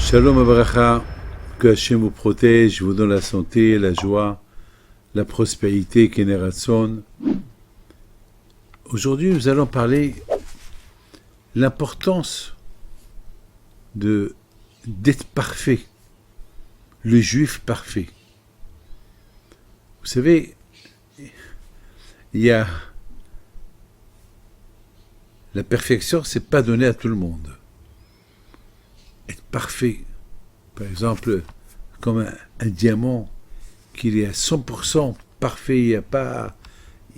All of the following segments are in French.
Shalom Abracha, que Hachem vous protège, vous donne la santé, la joie, la prospérité, Keneratson. Aujourd'hui, nous allons parler de l'importance d'être parfait, le juif parfait. Vous savez, il y a la perfection, c'est pas donné à tout le monde. Être parfait, par exemple, comme un diamant, qu'il est à 100% parfait, il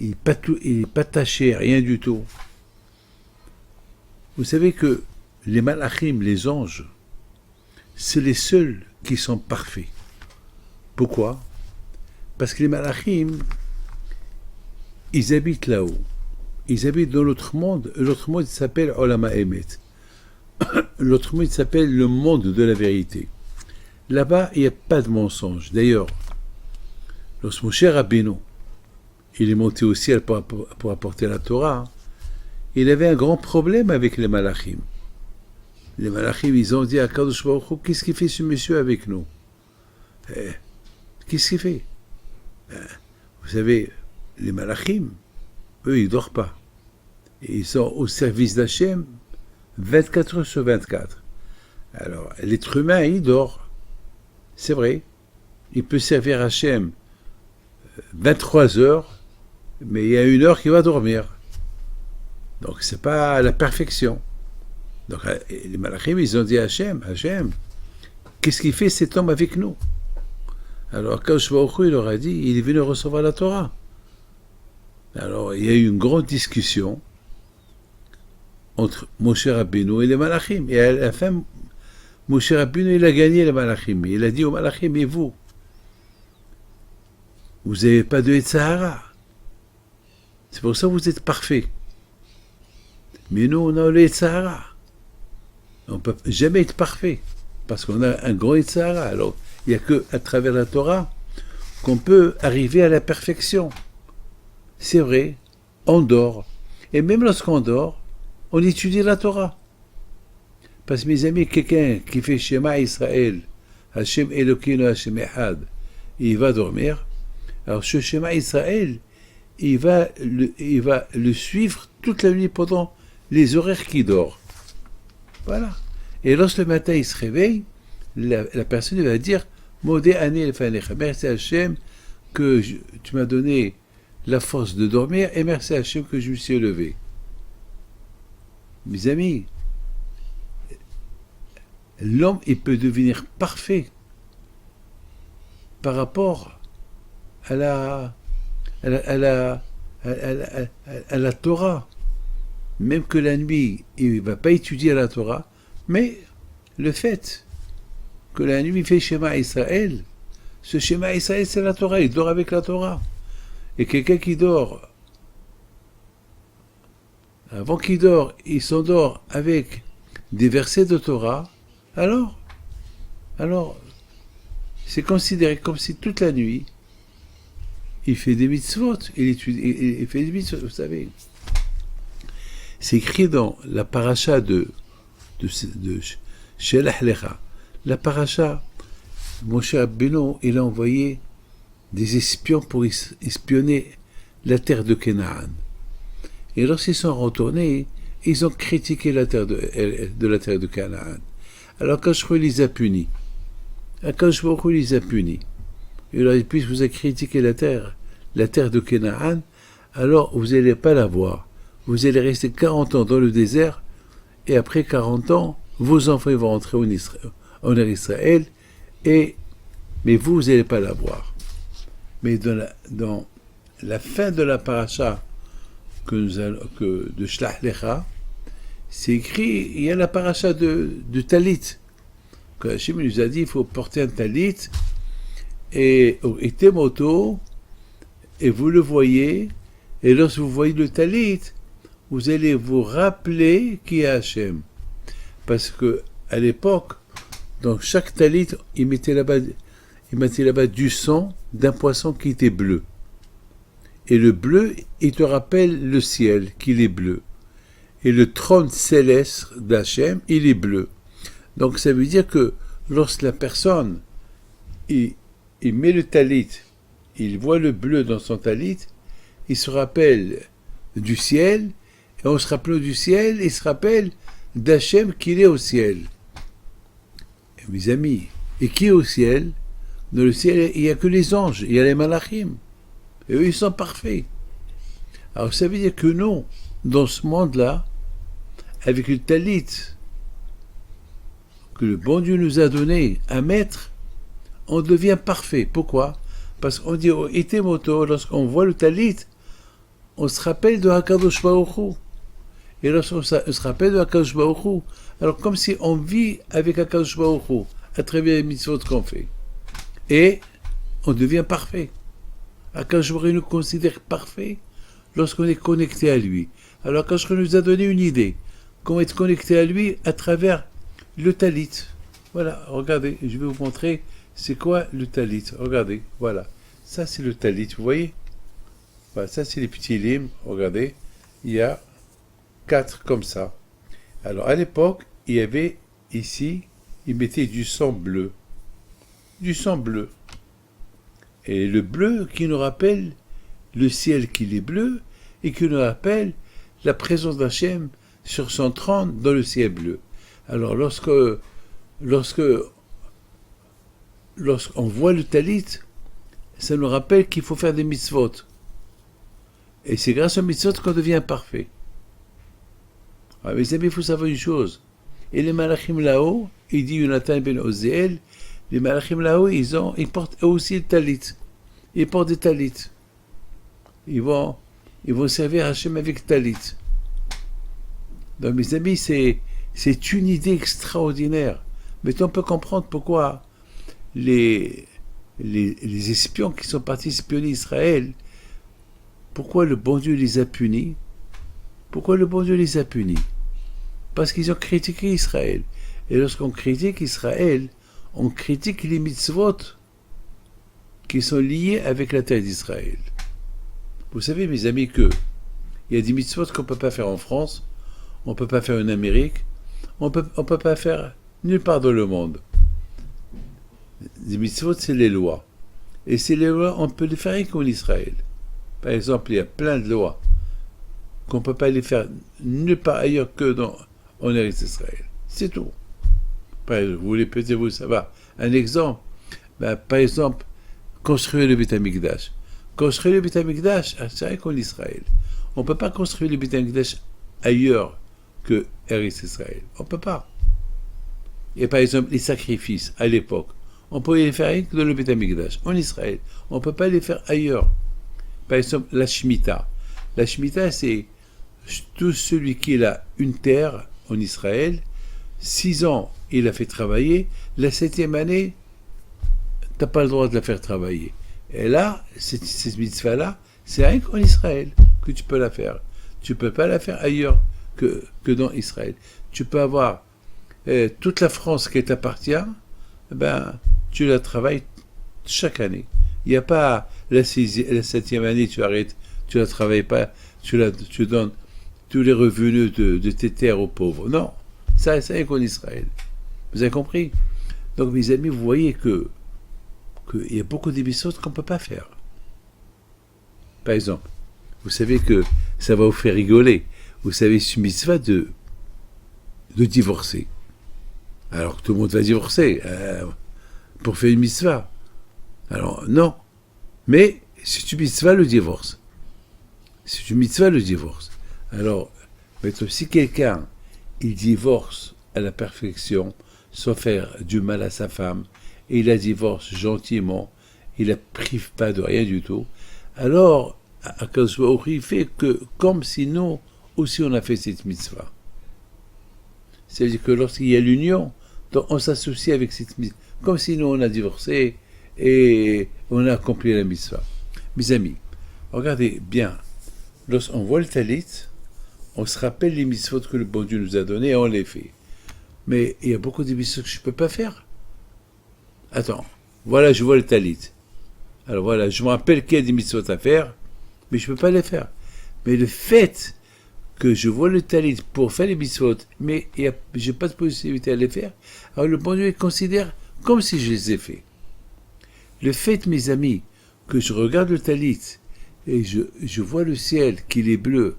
n'est pas taché, rien du tout. Vous savez que les malachim, les anges, c'est les seuls qui sont parfaits. Pourquoi? Parce que les malachim, ils habitent là-haut. Ils habitent dans l'autre monde. L'autre monde s'appelle Olam HaEmet. L'autre monde s'appelle le monde de la vérité. Là-bas, il n'y a pas de mensonge. D'ailleurs, lorsque mon cher Rabbeinu, il est monté au ciel pour apporter la Torah, il avait un grand problème avec les malachim. Les malachim, ils ont dit à Kadosh Baruch Hu, qu'est-ce qu'il fait ce monsieur avec nous? Qu'est-ce qu'il fait? Vous savez, les malachim, eux, ils ne dorment pas. Ils sont au service d'Hachem 24 heures sur 24. Alors, l'être humain, il dort. C'est vrai. Il peut servir Hachem 23 heures, mais il y a une heure qu'il va dormir. Donc, c'est pas la perfection. Donc, les malachim, ils ont dit à Hachem, qu'est-ce qu'il fait cet homme avec nous? Alors, Kadosh Baruch Hu, il leur a dit, il est venu recevoir la Torah. Alors, il y a eu une grande discussion entre Moshe Rabbeinu et les malachim. Et à la fin, Moshe Rabbeinu, il a gagné les malachim. Il a dit aux malachim, et vous n'avez pas de Yetzirah. C'est pour ça que vous êtes parfaits. Mais nous, on a le Yetzirah. On ne peut jamais être parfait, parce qu'on a un grand Yetzirah. Alors, il n'y a qu'à travers la Torah qu'on peut arriver à la perfection. C'est vrai, on dort. Et même lorsqu'on dort, on étudie la Torah. Parce que mes amis, quelqu'un qui fait Shema Israël, Hashem Elokeinu Hashem Echad, il va dormir. Alors ce Shema Israël, il va le suivre toute la nuit pendant les horaires qu'il dort. Voilà. Et lorsque le matin il se réveille, la personne va dire Modé Ani Lefanecha. Merci Hashem que tu m'as donné la force de dormir et merci Hashem que je me suis élevé. Mes amis, l'homme, il peut devenir parfait par rapport à la Torah. Même que la nuit, il ne va pas étudier la Torah, mais le fait que la nuit il fait Shema Israël, ce Shema Israël, c'est la Torah, il dort avec la Torah. Et quelqu'un qui dort, avant qu'il dort, il s'endort avec des versets de Torah, alors, c'est considéré comme si toute la nuit, il fait des mitzvot, il fait des mitzvot, vous savez. C'est écrit dans la paracha de Shelach Lecha. La paracha, Moshe Rabbeinu, il a envoyé des espions pour espionner la terre de Canaan. Et lorsqu'ils sont retournés, ils ont critiqué la terre de la terre de Canaan. Alors Akadosh Baruch Hu les a punis. Il leur a dit, puisque vous avez critiqué la terre de Canaan, alors vous n'allez pas la voir. Vous allez rester 40 ans dans le désert, et après 40 ans, vos enfants vont rentrer en Israël, mais vous n'allez pas la voir. Mais dans la fin de la paracha de Shlach Lecha, c'est écrit, il y a la paracha de Talit. Quand Hachem nous a dit, il faut porter un Talit, et Temoto, et vous le voyez, et lorsque vous voyez le Talit, vous allez vous rappeler qui est Hachem. Parce que à l'époque, dans chaque Talit, il mettait là-bas du sang d'un poisson qui était bleu. Et le bleu, il te rappelle le ciel, qu'il est bleu. Et le trône céleste d'Hachem, il est bleu. Donc ça veut dire que lorsque la personne, il met le talit, il voit le bleu dans son talit, il se rappelle du ciel, et on se rappelle du ciel, il se rappelle d'Hachem qu'il est au ciel. Et mes amis, et qui est au ciel? Dans le ciel, il n'y a que les anges, il y a les malachim. Et eux, ils sont parfaits. Alors ça veut dire que nous, dans ce monde-là, avec le talit que le bon Dieu nous a donné à mettre, on devient parfait. Pourquoi? Parce qu'on dit au Itemoto, lorsqu'on voit le talit, on se rappelle de Hakadosh Baruch Hu. Et lorsqu'on se rappelle de Hakadosh Baruch Hu, alors comme si on vit avec Hakadosh Baruch Hu, à travers les mitzvot qu'on fait. Et on devient parfait. Hakadosh Baruch Hu nous considère parfait lorsqu'on est connecté à lui. Alors Hakadosh Baruch Hu nous a donné une idée. Comment être connecté à lui à travers le talit. Voilà, regardez, je vais vous montrer c'est quoi le talit. Regardez, voilà. Ça c'est le talit, vous voyez? Voilà, ça c'est les petits limes, regardez. Il y a 4 comme ça. Alors à l'époque, il y avait ici, ils mettaient du sang bleu. Du sang bleu. Et le bleu qui nous rappelle le ciel qui est bleu et qui nous rappelle la présence d'Hachem sur son trône dans le ciel bleu. Alors lorsqu'on voit le talit, ça nous rappelle qu'il faut faire des mitzvot. Et c'est grâce aux mitzvot qu'on devient parfait. Alors, mes amis, il faut savoir une chose. Et les malachim là-haut, il dit Yonatan ben Oziel, les malachim là-haut, ils portent eux aussi le talit. Ils portent des talits. Ils vont servir Hachem avec talit. Donc, mes amis, c'est une idée extraordinaire. Mais on peut comprendre pourquoi les espions qui sont partis espionner Israël, pourquoi le bon Dieu les a punis? Pourquoi le bon Dieu les a punis? Parce qu'ils ont critiqué Israël. Et lorsqu'on critique Israël, on critique les mitzvot qui sont liés avec la terre d'Israël. Vous savez, mes amis, il y a des mitzvot qu'on ne peut pas faire en France, on ne peut pas faire en Amérique, on peut pas faire nulle part dans le monde. Les mitzvot, c'est les lois. Et ces lois, on peut les faire qu'en Israël. Par exemple, il y a plein de lois qu'on ne peut pas les faire nulle part ailleurs que en Eretz Israël. C'est tout. Par exemple, vous voulez peut-être vous savoir. Un exemple, par exemple, construire le Beit HaMikdash. Construire le Beit HaMikdash, c'est vrai qu'en Israël. On ne peut pas construire le Beit HaMikdash ailleurs que Eretz Israël. On ne peut pas. Et par exemple, les sacrifices, à l'époque, on pouvait les faire que dans le Beit HaMikdash, en Israël. On ne peut pas les faire ailleurs. Par exemple, la Shemitah. La Shemitah, c'est tout celui qui a une terre en Israël, 6 ans, il a fait travailler, la 7e année, tu n'as pas le droit de la faire travailler. Et là, cette mitzvah-là, c'est rien qu'en Israël que tu peux la faire. Tu ne peux pas la faire ailleurs que dans Israël. Tu peux avoir toute la France qui t'appartient, tu la travailles chaque année. Il n'y a pas la 7e année, tu arrêtes, tu ne la travailles pas, tu donnes tous les revenus de tes terres aux pauvres. Non, ça c'est qu'en Israël. Vous avez compris? Donc mes amis, vous voyez qu'il y a beaucoup d'émissions qu'on ne peut pas faire. Par exemple, vous savez que ça va vous faire rigoler. Vous savez, c'est une mitzvah de divorcer. Alors que tout le monde va divorcer pour faire une mitzvah. Alors non, mais c'est une mitzvah le divorce. C'est une mitzvah le divorce. Alors, si quelqu'un il divorce à la perfection, sans faire du mal à sa femme, et il la divorce gentiment, il la prive pas de rien du tout, alors Akadosh Baruch Hu, il fait que comme si nous aussi on a fait cette mitzvah. C'est-à-dire que lorsqu'il y a l'union, on s'associe avec cette mitzvah, comme si nous on a divorcé et on a accompli la mitzvah. Mes amis, regardez bien, lorsqu'on voit le talit, on se rappelle les mitzvot que le bon Dieu nous a donnés et on les fait. Mais il y a beaucoup de mitzvot que je ne peux pas faire. Attends, voilà, je vois le talit. Alors voilà, je me rappelle qu'il y a des mitzvot à faire, mais je ne peux pas les faire. Mais le fait que je vois le talit pour faire les mitzvot, mais je n'ai pas de possibilité à les faire, alors le bon Dieu considère comme si je les ai faits. Le fait, mes amis, que je regarde le talit et je vois le ciel, qu'il est bleu,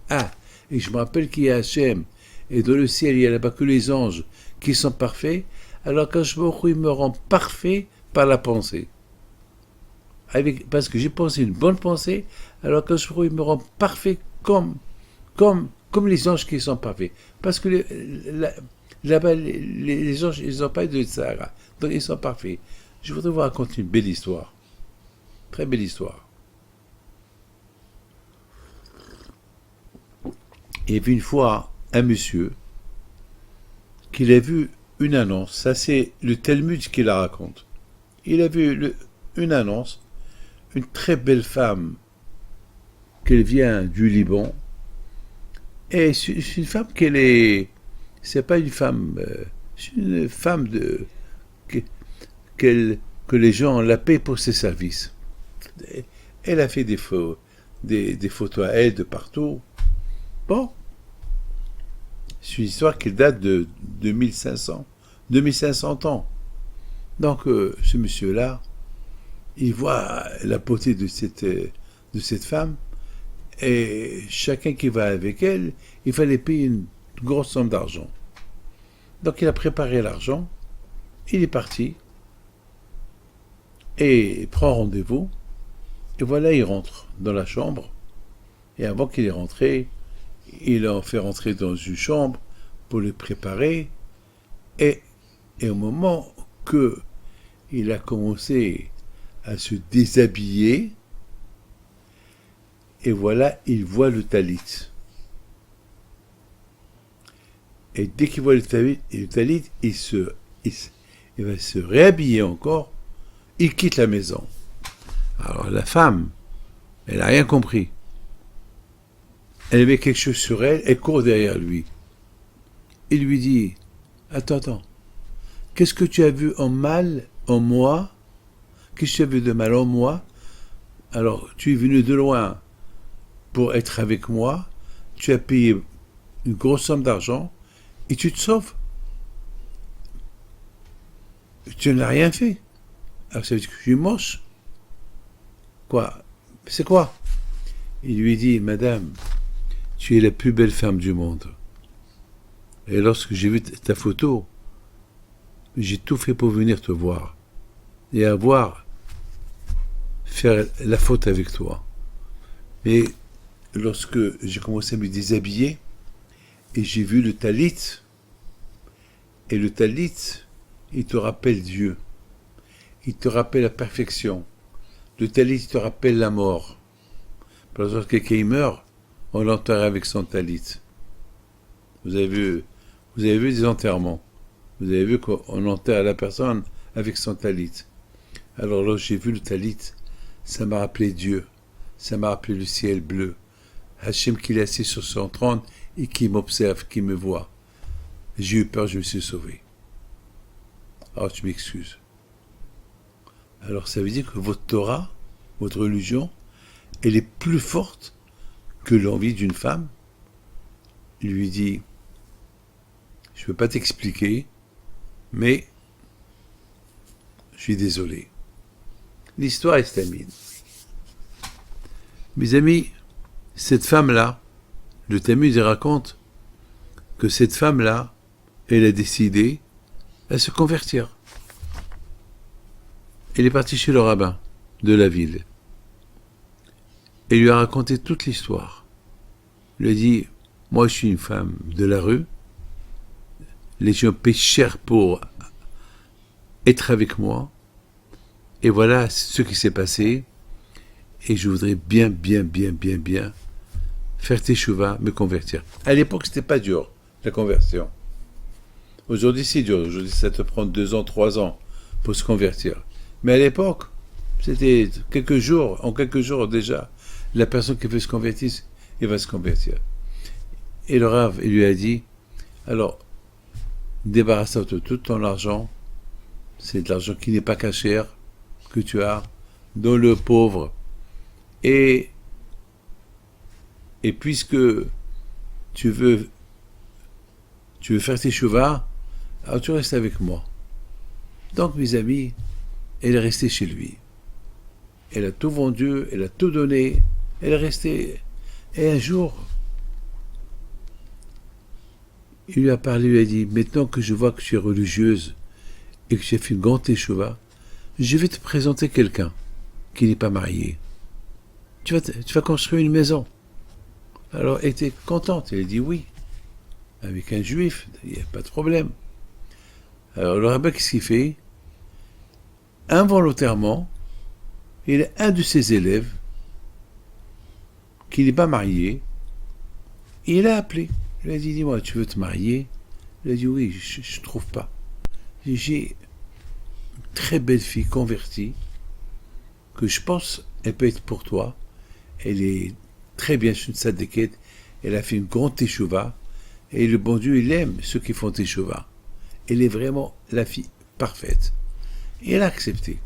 et je me rappelle qu'il y a Hachem, et dans le ciel, il n'y a là-bas que les anges qui sont parfaits, alors quand je il me rend parfait par la pensée. Parce que j'ai pensé une bonne pensée, alors quand je il me rend parfait comme les anges qui sont parfaits. Parce que là-bas, les anges, ils n'ont pas de Sahara, donc ils sont parfaits. Je voudrais vous raconter une belle histoire. Très belle histoire. Il y avait une fois un monsieur qu'il a vu une annonce. Ça, c'est le Talmud qui la raconte. Il a vu une annonce, une très belle femme, qu'elle vient du Liban. Et c'est une femme qu'elle est. C'est pas une femme. C'est une femme que les gens la payent pour ses services. Elle a fait des photos à elle de partout. Bon. C'est une histoire qui date de 2500 ans. Donc, ce monsieur-là, il voit la beauté de cette femme, et chacun qui va avec elle, il fallait payer une grosse somme d'argent. Donc, il a préparé l'argent, il est parti, et il prend rendez-vous, et voilà, il rentre dans la chambre, et avant qu'il est rentré, il l'a fait rentrer dans une chambre pour le préparer, et au moment que il a commencé à se déshabiller, et voilà, il voit le talit. Et dès qu'il voit le talit, il va se réhabiller encore, il quitte la maison. Alors la femme, elle n'a rien compris. Elle met quelque chose sur elle, elle court derrière lui. Il lui dit, attends, qu'est-ce que tu as vu en mal en moi? Qu'est-ce que tu as vu de mal en moi? Alors, tu es venu de loin pour être avec moi, tu as payé une grosse somme d'argent, et tu te sauves. Tu n'as rien fait. Alors, ça veut dire que je suis moche. Quoi? C'est quoi? Il lui dit, madame, tu es la plus belle femme du monde. Et lorsque j'ai vu ta photo, j'ai tout fait pour venir te voir et faire la faute avec toi. Mais lorsque j'ai commencé à me déshabiller et j'ai vu le talit, et le talit, il te rappelle Dieu, il te rappelle la perfection. Le talit te rappelle la mort. Par exemple, quelqu'un meurt, on l'enterre avec son talit. Vous avez vu des enterrements. Vous avez vu qu'on enterre la personne avec son talit. Alors là, j'ai vu le talit, ça m'a rappelé Dieu, ça m'a rappelé le ciel bleu. Hachem qui est assis sur son trône et qui m'observe, qui me voit. J'ai eu peur, je me suis sauvé. Alors tu m'excuses. Alors ça veut dire que votre Torah, votre religion, elle est plus forte que l'envie d'une femme. Il lui dit, je ne peux pas t'expliquer, mais je suis désolé. L'histoire est terminée. Mes amis, cette femme-là, le Talmud raconte que cette femme-là, elle a décidé à se convertir. Elle est partie chez le rabbin de la ville. Elle lui a raconté toute l'histoire. Elle lui a dit, moi je suis une femme de la rue, les gens paient cher pour être avec moi, et voilà ce qui s'est passé, et je voudrais bien faire teshuva, me convertir. À l'époque, c'était pas dur, la conversion. Aujourd'hui, c'est dur. Aujourd'hui, ça te prend 2 ans, 3 ans pour se convertir. Mais à l'époque, c'était en quelques jours déjà, la personne qui veut se convertir, elle va se convertir. Et le Rav, il lui a dit, alors, débarrasse-toi de tout ton argent, c'est de l'argent qui n'est pas caché, que tu as, donne le pauvre. Et puisque tu veux faire tes chouvas, alors tu restes avec moi. Donc, mes amis, elle est restée chez lui. Elle a tout vendu, elle a tout donné, elle est restée. Et un jour, il lui a parlé, il lui a dit, maintenant que je vois que tu es religieuse et que tu as fait une grande échouva, je vais te présenter quelqu'un qui n'est pas marié. Tu vas construire une maison. Alors, elle était contente, elle a dit oui. Avec un juif, il n'y a pas de problème. Alors, le rabbin, qu'est-ce qu'il fait? Involontairement, il a un de ses élèves qui n'est pas marié, et il a appelé. Il a dit, dis-moi, tu veux te marier? Il a dit, oui, je ne trouve pas. J'ai une très belle fille convertie, que je pense, elle peut être pour toi. Elle est très bien, je ne sais de quête. Elle a fait une grande teshuva, et le bon Dieu, il aime ceux qui font teshuva. Elle est vraiment la fille parfaite. Et elle a accepté.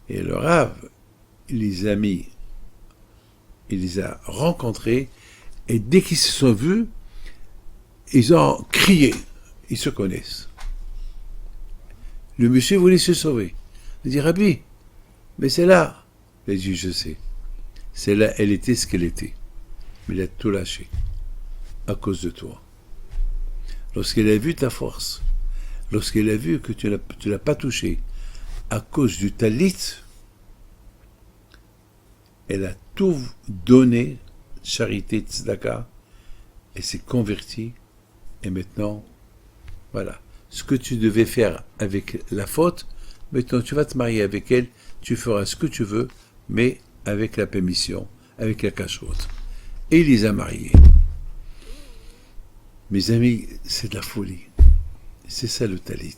Et le Rav, il les a mis, il les a rencontrés, et dès qu'ils se sont vus, ils ont crié. Ils se connaissent. Le monsieur voulait se sauver. Il dit, Rabbi, mais c'est là. Il a dit, je sais. C'est là, elle était ce qu'elle était. Mais il a tout lâché. À cause de toi. Lorsqu'elle a vu ta force, lorsqu'elle a vu que tu l'as pas touché, à cause du talit, elle a tout donné, charité, tzedaka, et s'est convertie, et maintenant, voilà, ce que tu devais faire avec la faute, maintenant tu vas te marier avec elle, tu feras ce que tu veux, mais avec la permission, avec la cachotte. Et il les a mariés. Mes amis, c'est de la folie. C'est ça le talit.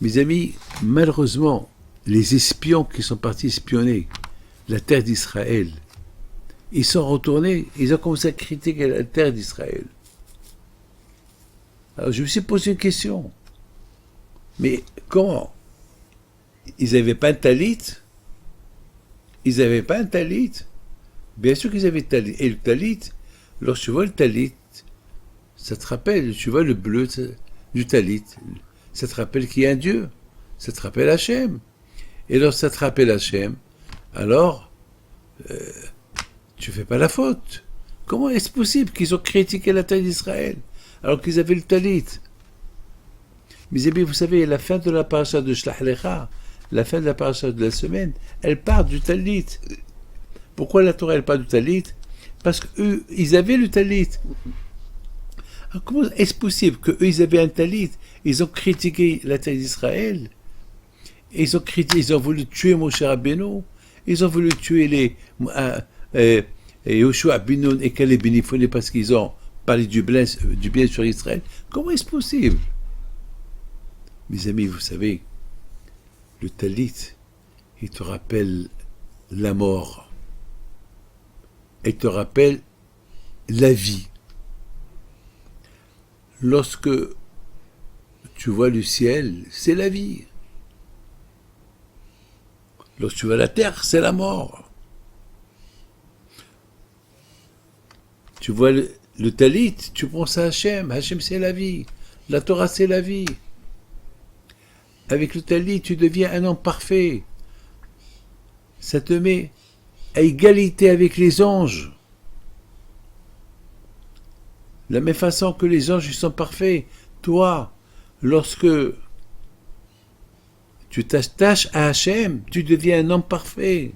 Mes amis, malheureusement, les espions qui sont partis espionner la terre d'Israël, ils sont retournés, ils ont commencé à critiquer la terre d'Israël. Alors je me suis posé une question. Mais comment? Ils n'avaient pas un talit? Ils n'avaient pas un talit? Bien sûr qu'ils avaient un talit. Et le talit, lorsque tu vois le talit, ça te rappelle, tu vois le bleu du talit, ça te rappelle qu'il y a un Dieu, ça te rappelle Hachem. Et lorsque ça te rappelle Hachem, alors, tu fais pas la faute. Comment est-ce possible qu'ils ont critiqué la terre d'Israël alors qu'ils avaient le talit? Mes amis, vous savez, la fin de la paracha de Shlach Lecha, la fin de la paracha de la semaine, elle part du talit. Pourquoi la Torah elle part du talit? Parce qu'eux, ils avaient le talit. Alors, comment est-ce possible qu'eux, ils avaient un talit, ils ont critiqué la terre d'Israël, ils ont voulu tuer Moshe Rabbeinu, ils ont voulu tuer les Yoshua ben Nun et Caleb ben Yefune parce qu'ils ont parlé du bien sur Israël. Comment est-ce possible? Mes amis, vous savez, le talit, il te rappelle la mort. Il te rappelle la vie. Lorsque tu vois le ciel, c'est la vie. Lorsque tu vois la terre, c'est la mort. Tu vois le talit, tu penses à Hachem. Hachem, c'est la vie. La Torah, c'est la vie. Avec le talit, tu deviens un homme parfait. Ça te met à égalité avec les anges. De la même façon que les anges ils sont parfaits. Toi, lorsque tu t'attaches à Hachem, tu deviens un homme parfait.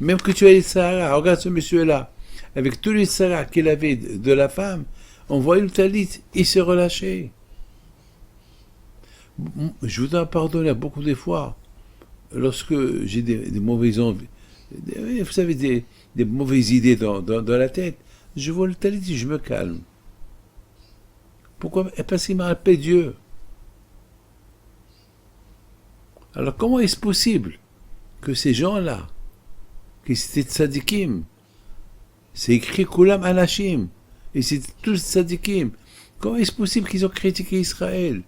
Même que tu as les Sahara, regarde ce monsieur-là, avec tous les Sahara qu'il avait de la femme, on voit le talit, il s'est relâché. Je vous en pardonne beaucoup de fois, lorsque j'ai des mauvaises envies, vous savez, des mauvaises idées dans la tête, je vois le talit et je me calme. Pourquoi? Parce qu'il me rappelle Dieu. Alors comment est-ce possible que ces gens-là, qui étaient tzadikim, c'est écrit Kulam Anashim, et c'était tous tzadikim, comment est-ce possible qu'ils ont critiqué Israël,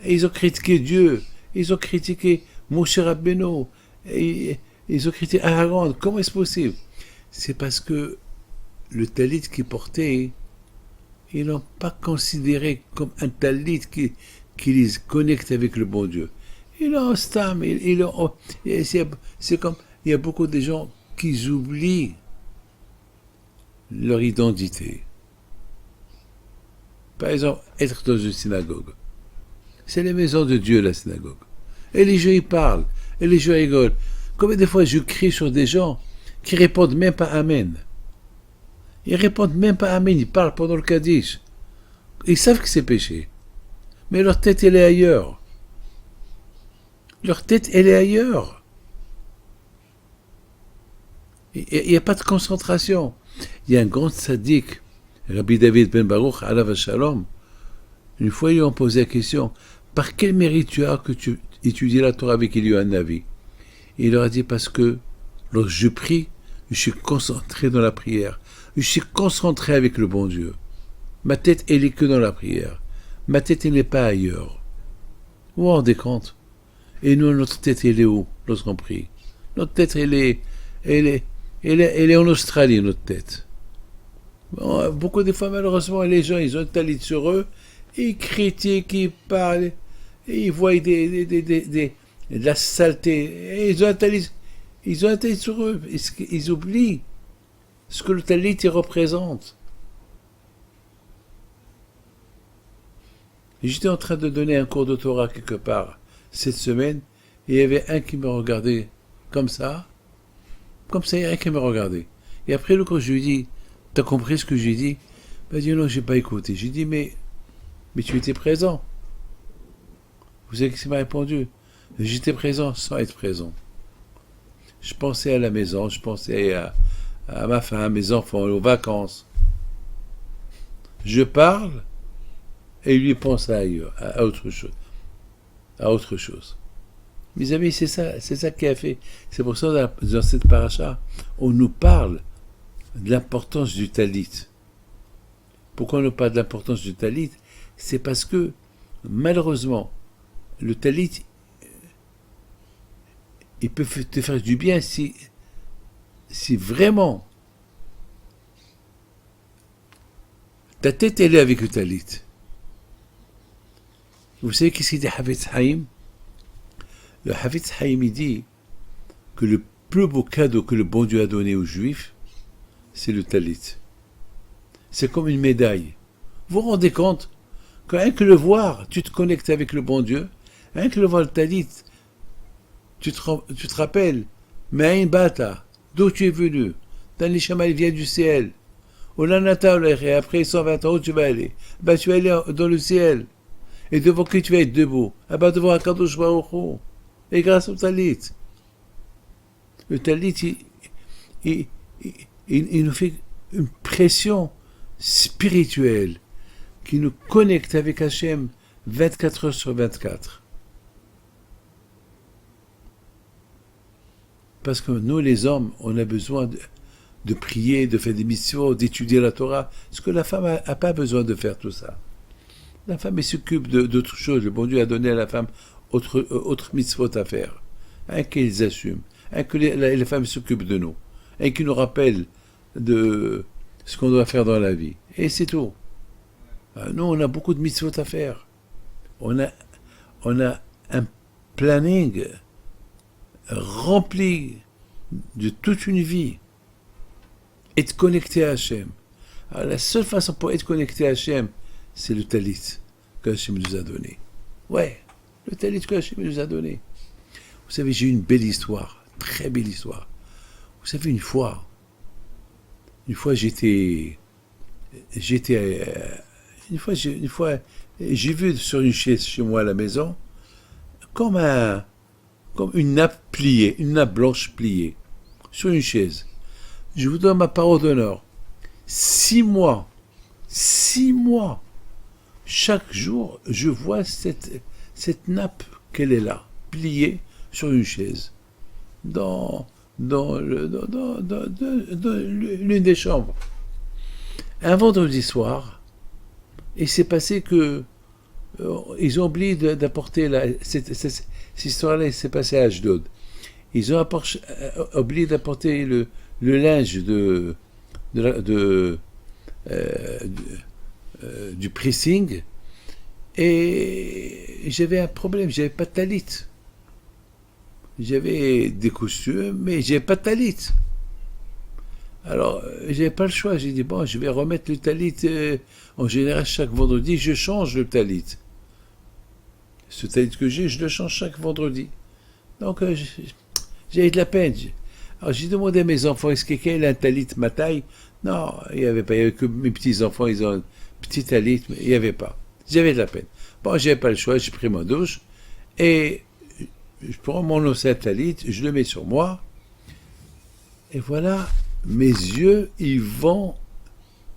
et ils ont critiqué Dieu, ils ont critiqué Moshe Rabbeinu, et ils ont critiqué Aaron? Comment est-ce possible? C'est parce que le talit qu'ils portaient, ils l'ont pas considéré comme un talit qui les connecte avec le bon Dieu. Ils l'ont stam, c'est comme, il y a beaucoup de gens qui oublient leur identité. Par exemple, être dans une synagogue. C'est les maisons de Dieu, la synagogue. Et les gens y parlent, et les gens rigolent. Combien de fois je crie sur des gens qui répondent même pas Amen. Ils répondent même pas Amen, ils parlent pendant le Kaddish. Ils savent que c'est péché. Mais leur tête, elle est ailleurs. Leur tête, elle est ailleurs. Il n'y a pas de concentration. Il y a un grand sadique, Rabbi David ben Baruch, alav shalom. Une fois, ils lui ont posé la question, par quel mérite tu as que tu étudies la Torah avec Eliyahu Navi? Et il leur a dit, parce que lorsque je prie, je suis concentré dans la prière. Je suis concentré avec le bon Dieu. Ma tête, elle est que dans la prière. Ma tête, elle n'est pas ailleurs. Vous vous rendez compte? Et nous, notre tête, elle est où lorsqu'on prie? Notre tête, elle est en Australie, notre tête. Bon, beaucoup de fois, malheureusement, les gens, ils ont un talit sur eux, ils critiquent, ils parlent, et ils voient de la saleté. Et ils ont un talit sur eux. Ils oublient ce que le talit il représente. J'étais en train de donner un cours de Torah quelque part cette semaine, et il y avait un qui me regardait comme ça, il y a un qui me regardait. Et après le cours, je lui dis, t'as compris ce que j'ai dit? Il m'a dit, non, j'ai pas écouté. J'ai dit, mais tu étais présent. Vous savez ce qu'il m'a répondu? J'étais présent sans être présent. Je pensais à la maison, je pensais à ma femme, à mes enfants, aux vacances. Je parle, et lui pense ailleurs, à autre chose. Mes amis, c'est ça qui a fait. C'est pour ça, dans cette paracha, on nous parle de l'importance du talit. Pourquoi on nous parle de l'importance du talit? C'est parce que, malheureusement, le talit, il peut te faire du bien si vraiment ta tête, elle est avec le talit. Vous savez qu'est-ce qu'il dit Havetz Haïm? Le Havetz Haïm, il dit que le plus beau cadeau que le bon Dieu a donné aux Juifs, c'est le talit. C'est comme une médaille. Vous vous rendez compte que rien que le voir, tu te connectes avec le bon Dieu, rien que le voir le talit, tu te rappelles, Ma'in Bata, d'où tu es venu? Dan Neshama, il vient du ciel. Olanata, et après 120 ans, où tu vas aller? Ben, tu vas aller dans le ciel. Et devant qui tu vas être debout? Ah ben, devant Akadosh Baruch Hu. Et grâce au talit. Le talit, il nous fait une pression spirituelle qui nous connecte avec Hachem 24 heures sur 24. Parce que nous, les hommes, on a besoin de prier, de faire des missions, d'étudier la Torah. Parce que la femme n'a pas besoin de faire tout ça. La femme, elle s'occupe d'autres choses. Le bon Dieu a donné à la femme autre mitzvot à faire. Un qu'ils assument. Un que les femmes s'occupent de nous. Un qui nous rappelle de ce qu'on doit faire dans la vie. Et c'est tout. Nous, on a beaucoup de mitzvot à faire. On a un planning rempli de toute une vie. Être connecté à Hachem. Alors, la seule façon pour être connecté à Hachem, c'est le talit que Hachem nous a donné. Ouais, le talit que Hachem nous a donné. Vous savez, j'ai une belle histoire, très belle histoire. Vous savez, une fois, j'ai vu sur une chaise chez moi à la maison, comme une nappe pliée, une nappe blanche pliée, sur une chaise. Je vous donne ma parole d'honneur. 6 mois, chaque jour, je vois cette nappe qu'elle est là, pliée sur une chaise, dans l'une des chambres. Un vendredi soir, il s'est passé que ils ont oublié d'apporter cette histoire-là, il s'est passé à Ashdod. Ils ont oublié d'apporter le linge du pressing, et j'avais un problème, j'avais pas de talit. J'avais des costumes, mais j'avais pas de talit. Alors, j'avais pas le choix. J'ai dit, bon, je vais remettre le talit. En général, chaque vendredi, je change le talit. Ce talit que j'ai, je le change chaque vendredi. Donc, j'avais de la peine. Alors, j'ai demandé à mes enfants, est-ce que quelqu'un a un talit ma taille? Non, il n'y avait pas. Il n'y avait que mes petits-enfants, ils ont un petit talit, mais il n'y avait pas. J'avais de la peine. Bon, j'avais pas le choix, j'ai pris ma douche, et je prends mon ancien talit, je le mets sur moi, et voilà, mes yeux, ils vont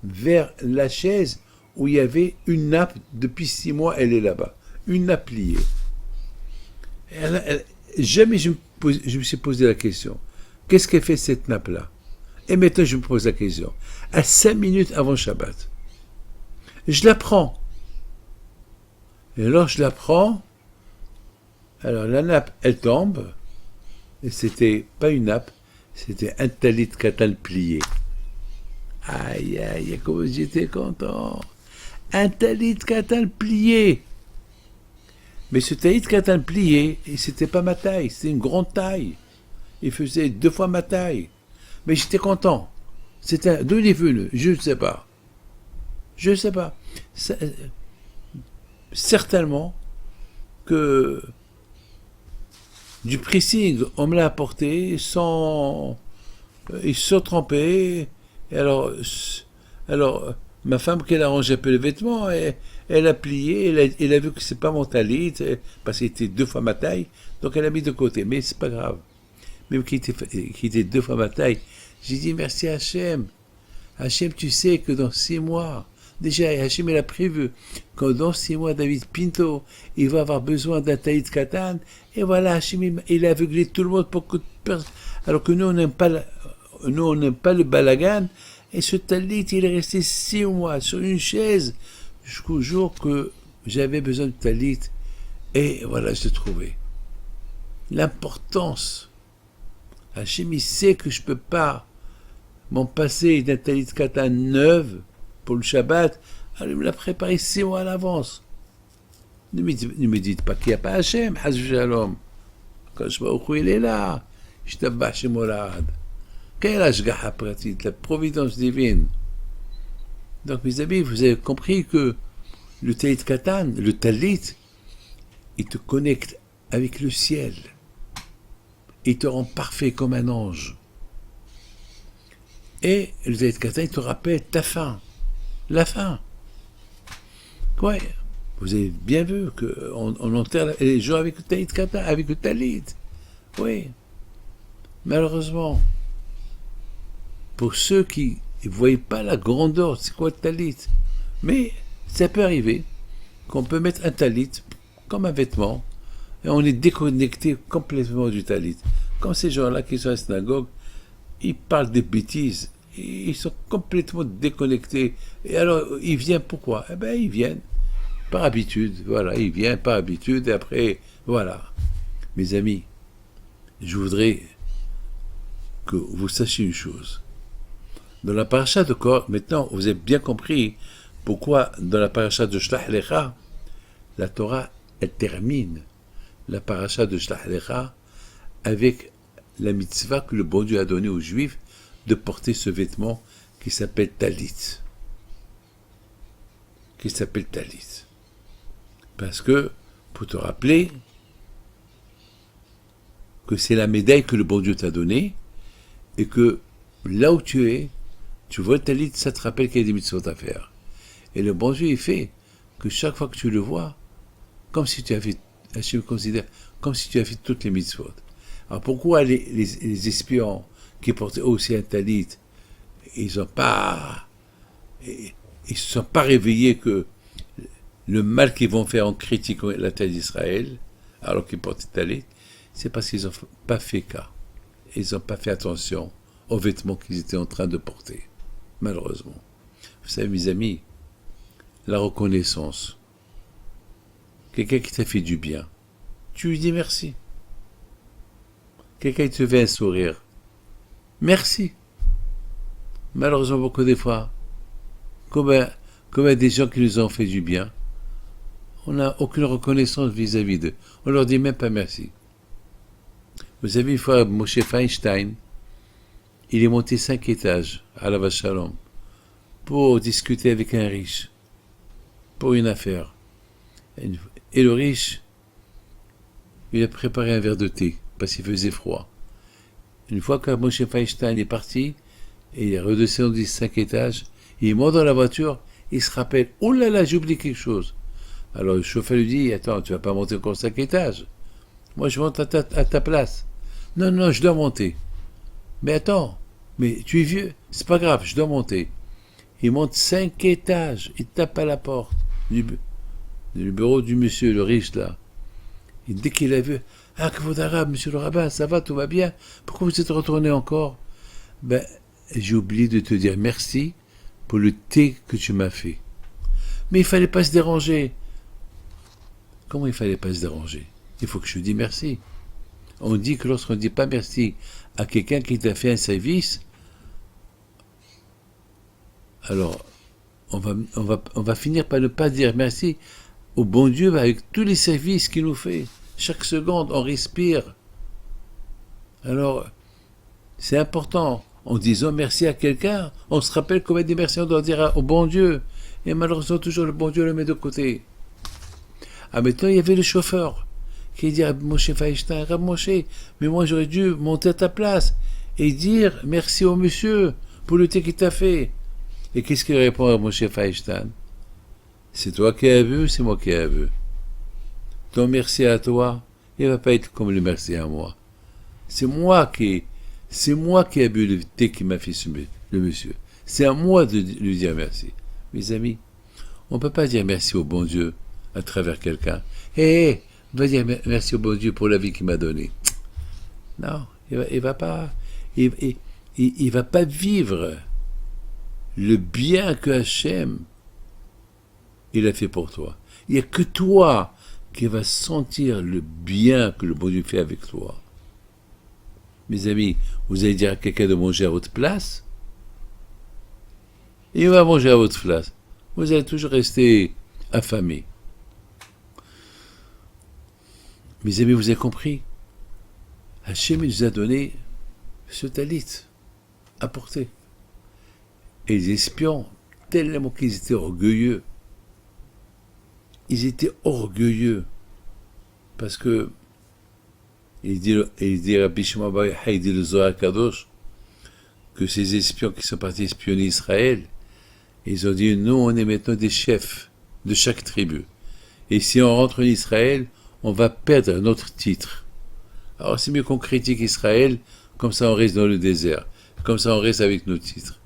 vers la chaise où il y avait une nappe, depuis 6 mois, elle est là-bas. Une nappe liée. Jamais je me suis posé la question. Qu'est-ce qu'elle fait cette nappe-là? Et maintenant, je me pose la question. À 5 minutes avant Shabbat, je la prends. Et alors, je la prends. Alors, la nappe, elle tombe. Et c'était pas une nappe, c'était un talit katan plié. Aïe, aïe, comme j'étais content. Un talit katan plié. Mais ce talit katan plié, c'était pas ma taille, c'était une grande taille. Il faisait 2 fois ma taille. Mais j'étais content. D'où il est venu? Je ne sais pas. Je ne sais pas. Certainement que du pressing, on me l'a apporté sans... Ils se sont trempés. Et alors, ma femme, qu'elle a rangé un peu les vêtements, elle a plié, elle a vu que c'est pas mon talit, parce qu'il était 2 fois ma taille, donc elle a mis de côté. Mais c'est pas grave. Même qu'il était 2 fois ma taille, j'ai dit merci à Hachem. Hachem, tu sais que dans 6 mois, déjà Hachem il a prévu que dans 6 mois, David Pinto, il va avoir besoin d'un talit katan, et voilà, Hachem il a aveuglé tout le monde pour que alors que nous on n'aime pas le balagan, et ce talit il est resté 6 mois sur une chaise jusqu'au jour que j'avais besoin de talit, et voilà, je l'ai trouvé. L'importance. Hachem il sait que je peux pas m'en passer d'un talit katan neuve pour le Shabbat, alors il me l'a préparé 6 mois à l'avance. Ne me dites pas qu'il n'y a pas Hachem, Hazou Shalom. Quand je vois où il est là, je tabac chez Morad. Quelle ashgaha pratique, la providence divine. Donc mes amis, vous avez compris que le talit katan, le talit, il te connecte avec le ciel. Il te rend parfait comme un ange. Et le talit katan, il te rappelle ta fin. La fin. Ouais. Vous avez bien vu qu'on enterre les gens avec le talit katan, avec le talit. Oui. Malheureusement, pour ceux qui ne voient pas la grandeur, c'est quoi le talit? Mais ça peut arriver qu'on peut mettre un talit comme un vêtement et on est déconnecté complètement du talit. Comme ces gens-là qui sont à la synagogue, ils parlent des bêtises, ils sont complètement déconnectés. Et alors, ils viennent pourquoi? Eh bien, ils viennent par habitude. Voilà, ils viennent par habitude et après, voilà. Mes amis, je voudrais que vous sachiez une chose. Dans la paracha de Korach, maintenant, vous avez bien compris pourquoi dans la paracha de Shlach Lecha, la Torah, elle termine la paracha de Shlach Lecha avec la mitzvah que le bon Dieu a donnée aux Juifs de porter ce vêtement qui s'appelle talit. Qui s'appelle talit. Parce que, pour te rappeler que c'est la médaille que le bon Dieu t'a donnée et que là où tu es, tu vois le talit, ça te rappelle qu'il y a des mitzvot à faire. Et le bon Dieu, il fait que chaque fois que tu le vois, comme si tu avais, Hachem considère, comme si tu avais fait toutes les mitzvot. Alors pourquoi les espions qui portaient aussi un talit, ils se sont pas réveillés que le mal qu'ils vont faire en critiquant la terre d'Israël, alors qu'ils portent un talit, c'est parce qu'ils n'ont pas fait cas. Ils n'ont pas fait attention aux vêtements qu'ils étaient en train de porter. Malheureusement. Vous savez, mes amis, la reconnaissance. Quelqu'un qui t'a fait du bien, tu lui dis merci. Quelqu'un qui te fait un sourire, merci. Malheureusement, beaucoup des fois, combien, combien des gens qui nous ont fait du bien, on n'a aucune reconnaissance vis-à-vis d'eux. On leur dit même pas merci. Vous avez une fois Moshe Feinstein, il est monté 5 étages à la Shalom pour discuter avec un riche, pour une affaire. Et le riche, il a préparé un verre de thé, parce qu'il faisait froid. Une fois que Moshe Feinstein est parti, et il est redescendu 5 étages, il monte dans la voiture, il se rappelle, oh là là, j'ai oublié quelque chose. Alors le chauffeur lui dit, attends, tu vas pas monter encore 5 étages. Moi, je monte à ta place. Non, non, je dois monter. Mais attends, mais tu es vieux, c'est pas grave, je dois monter. Il monte 5 étages, il tape à la porte du bureau du monsieur, le riche là. Et dès qu'il a vu, ah, que vous arabe, monsieur le rabbin, ça va, tout va bien, pourquoi vous êtes retourné encore? Ben, j'ai oublié de te dire merci pour le thé que tu m'as fait. Mais il fallait pas se déranger. Comment il fallait pas se déranger? Il faut que je dise merci. On dit que lorsqu'on ne dit pas merci à quelqu'un qui t'a fait un service, alors on va finir par ne pas dire merci au bon Dieu avec tous les services qu'il nous fait. Chaque seconde, on respire. Alors, c'est important. En disant merci à quelqu'un, on se rappelle combien de merci on doit dire au bon Dieu. Et malheureusement, toujours le bon Dieu le met de côté. Ah, maintenant, il y avait le chauffeur qui dit à Moshe Feinstein, Rab Moshe, mais moi j'aurais dû monter à ta place et dire merci au monsieur pour le thé qu'il t'a fait. Et qu'est-ce qu'il répond à Moshe Feinstein? C'est toi qui as vu ou c'est moi qui ai vu? Ton merci à toi, il ne va pas être comme le merci à moi. C'est moi qui ai bu le thé qui m'a fait le monsieur. C'est à moi de lui dire merci. Mes amis, on ne peut pas dire merci au bon Dieu à travers quelqu'un. Hé, va dire merci au bon Dieu pour la vie qu'il m'a donnée. Non, il va pas vivre le bien que Hachem il a fait pour toi. Il n'y a que toi qui vas sentir le bien que le bon Dieu fait avec toi. Mes amis, vous allez dire à quelqu'un de manger à votre place, il va manger à votre place. Vous allez toujours rester affamé. Mes amis, vous avez compris? Hachem nous a donné ce talit à porter. Et les espions, tellement qu'ils étaient orgueilleux, parce que il dit Rabbi Shimon Bar Yochai, il dit le Zohar Kadosh, que ces espions qui sont partis espionner Israël, ils ont dit, nous on est maintenant des chefs de chaque tribu. Et si on rentre en Israël, on va perdre notre titre. Alors c'est mieux qu'on critique Israël, comme ça on reste dans le désert, comme ça on reste avec nos titres.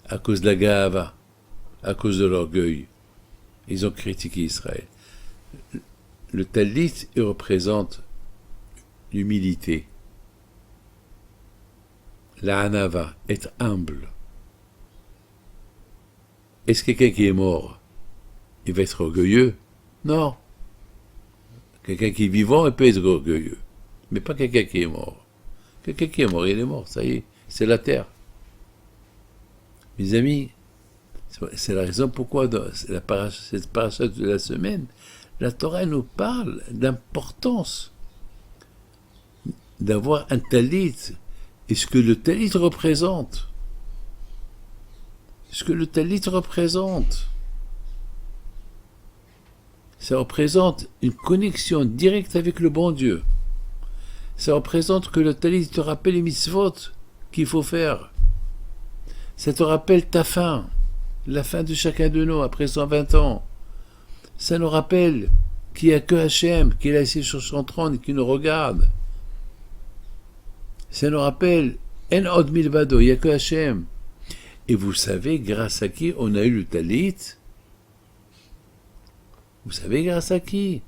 À cause de la Gahava, à cause de l'orgueil, ils ont critiqué Israël. Le talit, il représente l'humilité, la hanava, être humble. Est-ce que quelqu'un qui est mort, il va être orgueilleux? Non. Quelqu'un qui est vivant, il peut être orgueilleux. Mais pas quelqu'un qui est mort. Quelqu'un qui est mort, il est mort, ça y est, c'est la terre. Mes amis, c'est la raison pourquoi dans cette paracha de la semaine, la Torah nous parle d'importance d'avoir un talit et ce que le talit représente. Ce que le talit représente. Ça représente une connexion directe avec le bon Dieu. Ça représente que le talit te rappelle les mitzvot qu'il faut faire. Ça te rappelle ta fin, la fin de chacun de nous après 120 ans. Ça nous rappelle qu'il n'y a que Hachem, qu'il est assis sur son trône et qui nous regarde. Ça nous rappelle, En od milvado, il n'y a que Hachem. Et vous savez grâce à qui on a eu le talit? Vous savez grâce à qui?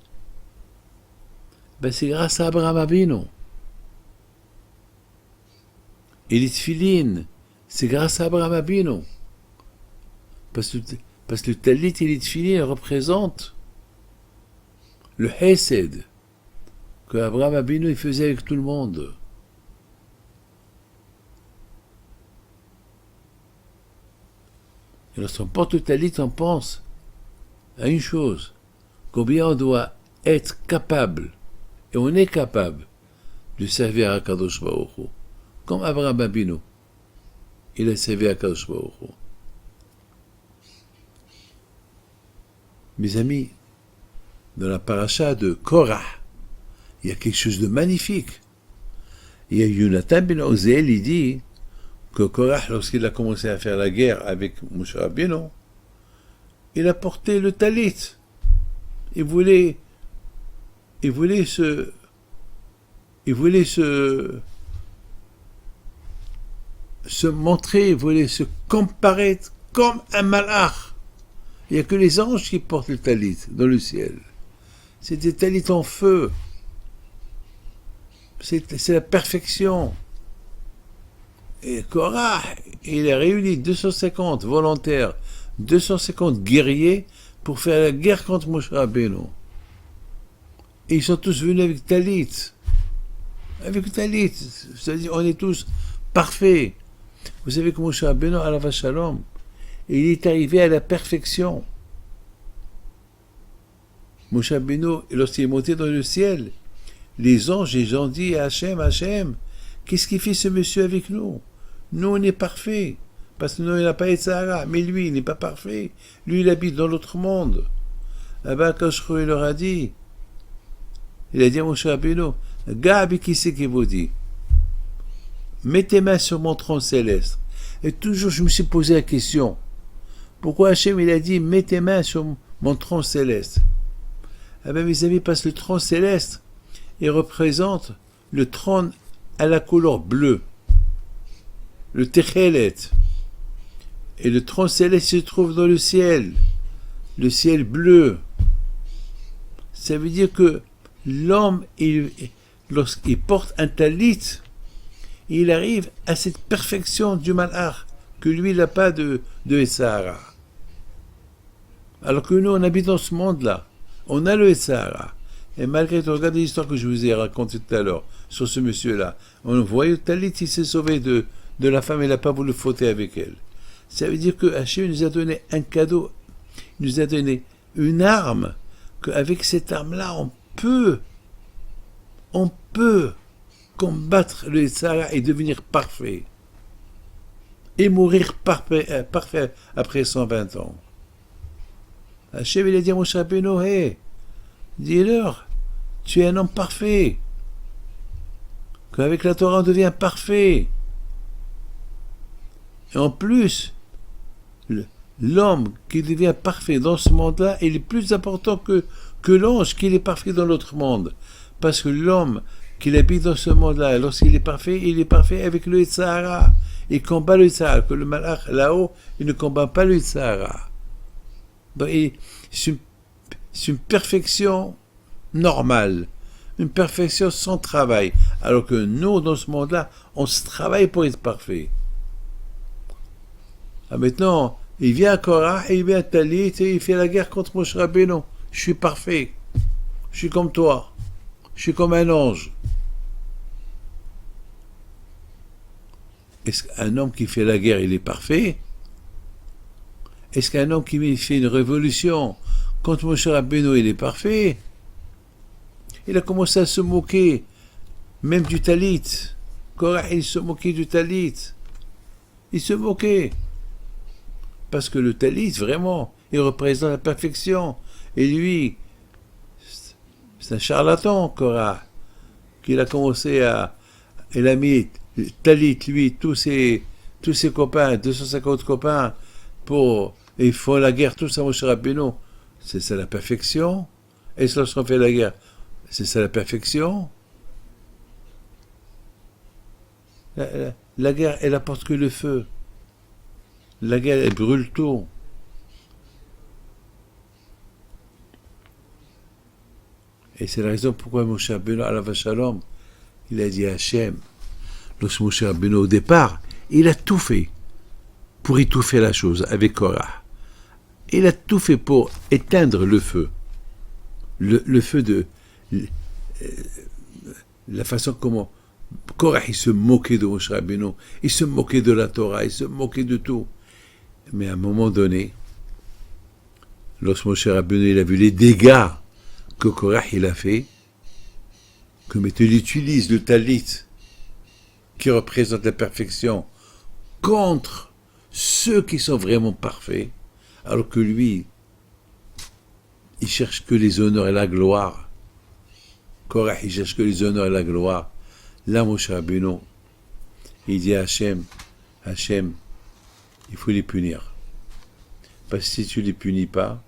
Ben c'est grâce à Abraham Avinu. Et les tfilines, c'est grâce à Abraham Avinu. Parce que le talit et les tfilines représentent le hesed que Abraham Avinu il faisait avec tout le monde. Et lorsqu'on porte le talit, on pense à une chose, combien on doit être capable, et on est capable, de servir à Kadosh Baruch Hu. Comme Abraham Abinu, il a servi à Kadosh Baruch Hu. Mes amis, dans la paracha de Korah, il y a quelque chose de magnifique. Il y a Yonatan ben Ozel, il dit que Korah, lorsqu'il a commencé à faire la guerre avec Moshe Rabbeinu, il a porté le talit. Il voulait se montrer, il voulait se comparer comme un malach. Il n'y a que les anges qui portent le talit dans le ciel. C'est des talits en feu. C'est la perfection. Et Korah, il a réuni 250 volontaires, 250 guerriers pour faire la guerre contre Moshe Rabbeinu. Et ils sont tous venus avec talit. Avec talit. C'est-à-dire, on est tous parfaits. Vous savez que Moshe Rabbeinu, alav shalom, il est arrivé à la perfection. Moshe Rabbeinu, lorsqu'il est monté dans le ciel, les anges, ils ont dit à Hachem, Hachem, qu'est-ce qu'il fait ce monsieur avec nous? Nous, on est parfaits. Parce que nous, il n'a pas été Sahara. Mais lui, il n'est pas parfait. Lui, il habite dans l'autre monde. Là-bas, Koshrou, il leur a dit, il a dit à Moshe Rabbeinu, Gabi, qui c'est qui vous dit? Mets tes mains sur mon trône céleste. Et toujours, je me suis posé la question, pourquoi Hachem, il a dit, mets tes mains sur mon trône céleste? Eh bien, mes amis, parce que le trône céleste, il représente le trône à la couleur bleue, le Techelet. Et le trône céleste se trouve dans le ciel bleu. Ça veut dire que l'homme, lorsqu'il porte un talit, il arrive à cette perfection du malach, que lui, il n'a pas de Sahara. Alors que nous, on habite dans ce monde-là. On a le Sahara. Et malgré tout, regardez l'histoire que je vous ai racontée tout à l'heure sur ce monsieur-là. On voit le talit, il s'est sauvé de la femme, il n'a pas voulu fauter avec elle. Ça veut dire que Hachem nous a donné un cadeau, il nous a donné une arme, qu'avec cette arme-là, on peut combattre le Sahara et devenir parfait. Et mourir parfait après 120 ans. Hachem, il a dit à Moshe Rabbeinu, hey, dis-leur, tu es un homme parfait. Qu'avec la Torah, on devient parfait. Et en plus, l'homme qui devient parfait dans ce monde-là, il est plus important que l'ange qui est parfait dans l'autre monde. Parce que l'homme qui habite dans ce monde-là, lorsqu'il est parfait avec le Sahara. Il combat le Sahara. Que le malach là-haut, il ne combat pas le Sahara. Donc, c'est une perfection normale. Une perfection sans travail. Alors que nous, dans ce monde-là, on se travaille pour être parfait. Ah, maintenant, il vient à Korah, il vient à Talit, et il fait la guerre contre Moshe Rabbeinu. Je suis parfait. Je suis comme toi. Je suis comme un ange. Est-ce qu'un homme qui fait la guerre, il est parfait? Est-ce qu'un homme qui fait une révolution contre Moshe Rabbeinu, il est parfait? Il a commencé à se moquer, même du talit. Korah, il se moquait du talit. Il se moquait. Parce que le talit, vraiment, il représente la perfection. Et lui, c'est un charlatan, Korah, qu'il a commencé à... Il a mis talit, lui, tous ses copains, 250 copains, et ils font la guerre tous à Moshe Rabbeinu. C'est ça la perfection? Est-ce lorsqu'on fait la guerre? C'est ça la perfection? La guerre, elle apporte que le feu. La guerre, elle brûle tout. Et c'est la raison pourquoi Moshe Rabbeinu, alav shalom, il a dit à Hachem, lorsque Moshe Rabbeinu, au départ, il a tout fait pour étouffer la chose avec Korah. Il a tout fait pour éteindre le feu. Le feu de... la façon comment Korah, il se moquait de Moshe Rabbeinu, il se moquait de la Torah, il se moquait de tout. Mais à un moment donné, lorsque Moshe Rabbeinu il a vu les dégâts que Korach il a fait, comme il utilise le talit qui représente la perfection contre ceux qui sont vraiment parfaits, alors que lui, il cherche que les honneurs et la gloire. Korach, il cherche que les honneurs et la gloire. Là, Moshe Rabbeinu, il dit à Hachem, Hachem, il faut les punir. Parce que si tu les punis pas,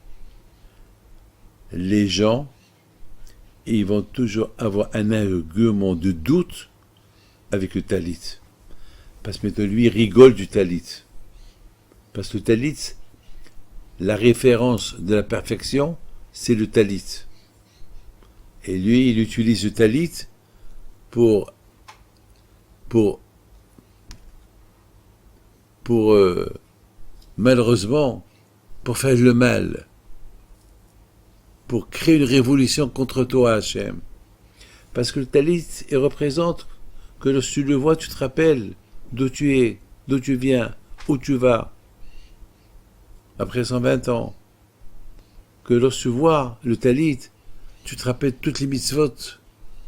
les gens, ils vont toujours avoir un argument de doute avec le talit. Parce que maintenant, lui, il rigole du talit. Parce que le talit, la référence de la perfection, c'est le talit. Et lui, il utilise le talit pour malheureusement, pour faire le mal, pour créer une révolution contre toi, Hachem. Parce que le talit, il représente que lorsque tu le vois, tu te rappelles d'où tu es, d'où tu viens, où tu vas, après 120 ans. Que lorsque tu vois le talit, tu te rappelles toutes les mitzvot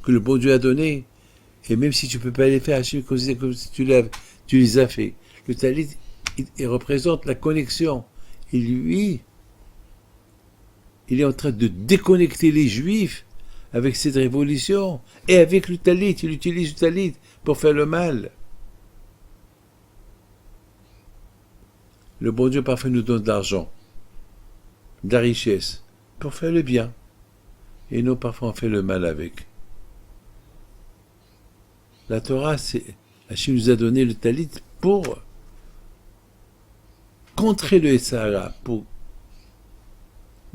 que le bon Dieu a données, et même si tu ne peux pas les faire, Hachem, comme si tu les as fait. Le talit, il représente la connexion. Et lui, il est en train de déconnecter les Juifs avec cette révolution. Et avec le talit, il utilise le talit pour faire le mal. Le bon Dieu parfois nous donne de l'argent, de la richesse, pour faire le bien. Et nous, parfois, on fait le mal avec. La Torah, Hachem nous a donné le talit pour contrer le Sahara, pour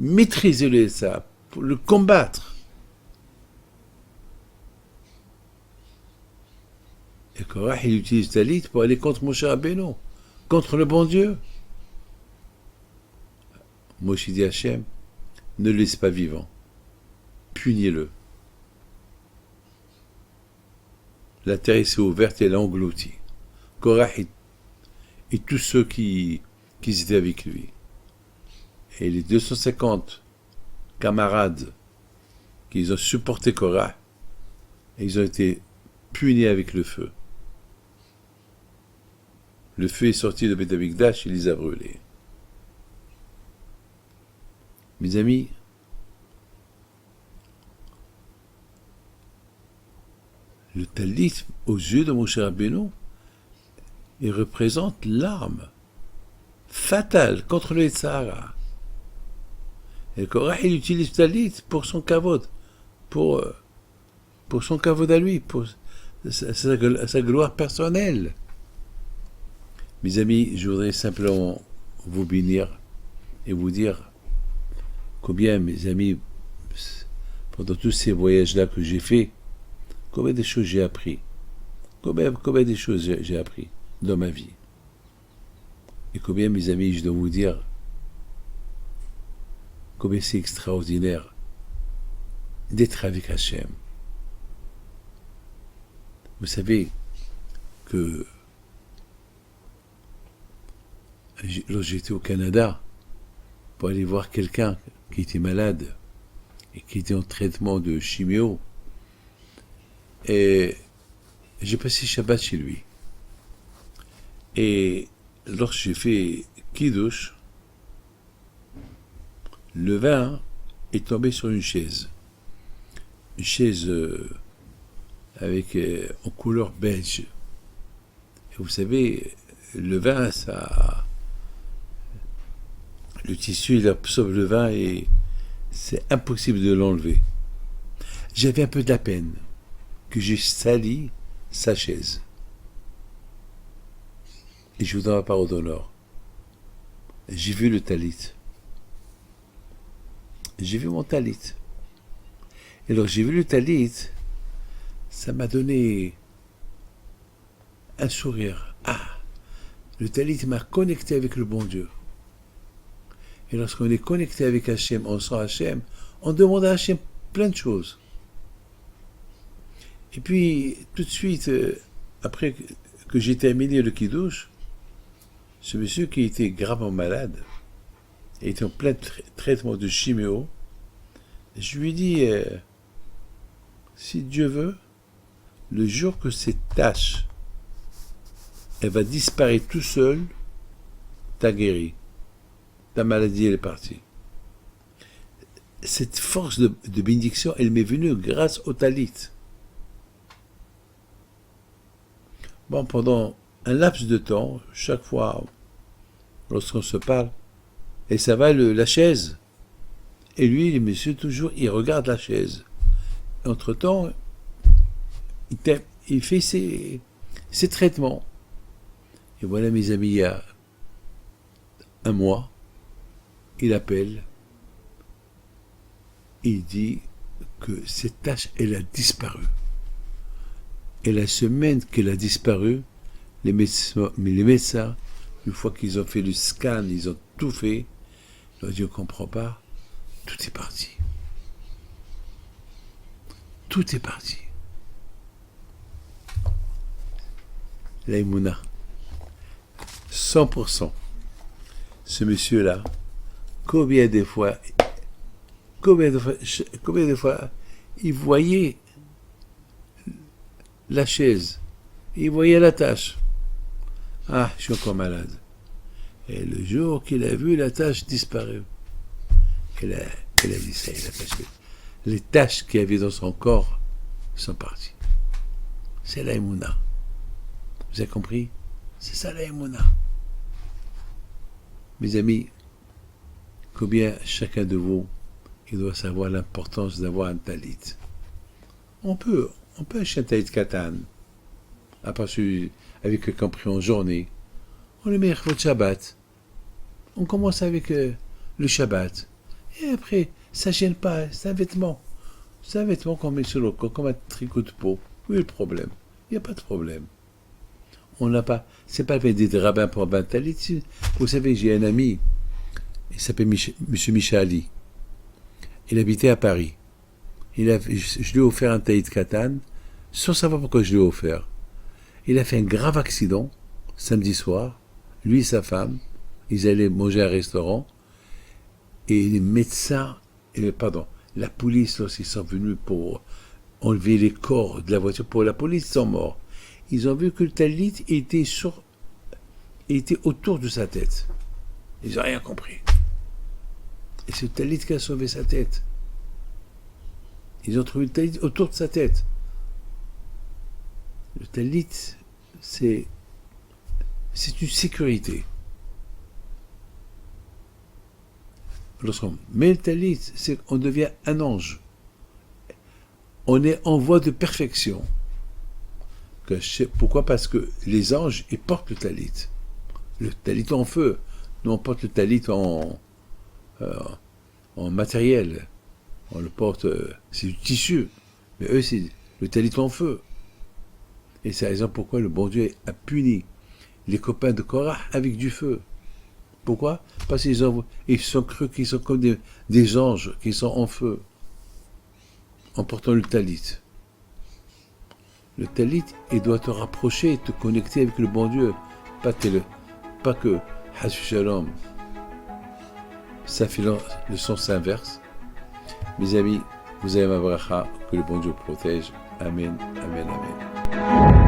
maîtriser le Sahara, pour le combattre. Et Korach, il utilise le talit pour aller contre Moshe Rabbeinu, contre le bon Dieu. Moshe dit Hachem, ne le laisse pas vivant, punis-le. La terre s'est ouverte et l'a englouti. Korach et tous ceux qui étaient avec lui. Et les 250 camarades qui ont supporté Korach, ils ont été punis avec le feu. Le feu est sorti de Beth Amikdash et les a brûlés. Mes amis, le talit aux yeux de Moshe Rabbeinu, il représente l'arme fatale contre le Sahara. Et Korach, il utilise le talit pour son kavod, pour son kavod à lui, pour sa gloire personnelle. Mes amis, je voudrais simplement vous bénir et vous dire combien, mes amis, pendant tous ces voyages-là que j'ai faits, combien de choses j'ai appris. Combien de choses j'ai appris dans ma vie. Et combien, mes amis, je dois vous dire, combien c'est extraordinaire d'être avec Hachem. Vous savez que lorsque j'étais au Canada pour aller voir quelqu'un qui était malade et qui était en traitement de chimio, et j'ai passé Shabbat chez lui. Et lorsque j'ai fait Kiddush, le vin est tombé sur une chaise. Une chaise avec en couleur beige. Et vous savez, le vin, le tissu, il absorbe le vin et c'est impossible de l'enlever. J'avais un peu de la peine que j'ai sali sa chaise. Et je vous donne la parole d'honneur. J'ai vu le talit. J'ai vu mon talit. Et alors j'ai vu le talit, ça m'a donné un sourire. Ah, le talit m'a connecté avec le bon Dieu. Et lorsqu'on est connecté avec Hachem, on sent Hachem, on demande à Hachem plein de choses. Et puis, tout de suite, après que j'ai terminé le Kiddush, Ce monsieur qui était gravement malade, était en plein traitement de chimio, je lui dis, si Dieu veut, le jour que cette tâche, elle va disparaître tout seul, t'as guéri. Ta maladie, elle est partie. Cette force de bénédiction, elle m'est venue grâce au talit. Bon, pendant un laps de temps, chaque fois, lorsqu'on se parle, et ça va la chaise. Et lui, le monsieur, toujours, il regarde la chaise. Entre-temps, il fait ses traitements. Et voilà, mes amis, il y a un mois, il appelle, il dit que cette tâche, elle a disparu. Et la semaine qu'elle a disparu, les médecins, une fois qu'ils ont fait le scan, ils ont tout fait, ils ont dit, on ne comprend pas, tout est parti. Tout est parti. L'aïmouna. 100%. Ce monsieur-là, combien de fois, il voyait la chaise, il voyait la tâche. Ah, je suis encore malade. Et le jour qu'il a vu la tâche disparaître, il a dit ça, il a passé. Les tâches qu'il y avait dans son corps sont parties. C'est l'aïmouna. Vous avez compris? C'est ça l'aïmouna. Mes amis, combien chacun de vous, il doit savoir l'importance d'avoir un talit. On peut acheter un talit katan, à part celui avec quelqu'un pris en journée. On le met au Shabbat. On commence avec le Shabbat. Et après, ça ne gêne pas, c'est un vêtement. C'est un vêtement qu'on met sur le corps, comme un tricot de peau. Où est le problème? Il n'y a pas de problème. On n'a pas, c'est pas le des rabbins pour un talit. Vous savez, j'ai un ami, il s'appelle M. Michali. Il habitait à Paris. Je lui ai offert un talit katan, sans savoir pourquoi je lui ai offert. Il a fait un grave accident, samedi soir. Lui et sa femme, ils allaient manger à un restaurant. Et les médecins, la police, lorsqu'ils sont venus pour enlever les corps de la voiture, pour la police, ils sont morts. Ils ont vu que le talit était autour de sa tête. Ils n'ont rien compris. Et c'est le talit qui a sauvé sa tête. Ils ont trouvé le talit autour de sa tête. Le talit, c'est une sécurité. Lorsqu'on met le talit, on devient un ange. On est en voie de perfection. Pourquoi? Parce que les anges, ils portent le talit. Le talit en feu. Nous, on porte le talit en matériel. On le porte, c'est du tissu. Mais eux, c'est le talit en feu. Et c'est la raison pourquoi le bon Dieu a puni les copains de Korah avec du feu. Pourquoi? Parce qu'ils sont crus qu'ils sont comme des anges qui sont en feu, en portant le talit. Le talit, il doit te rapprocher, te connecter avec le bon Dieu. Pas que, Hashu Shalom, ça fait le sens inverse. Mes amis, vous avez ma bracha, que le bon Dieu protège. Amen, amen, amen.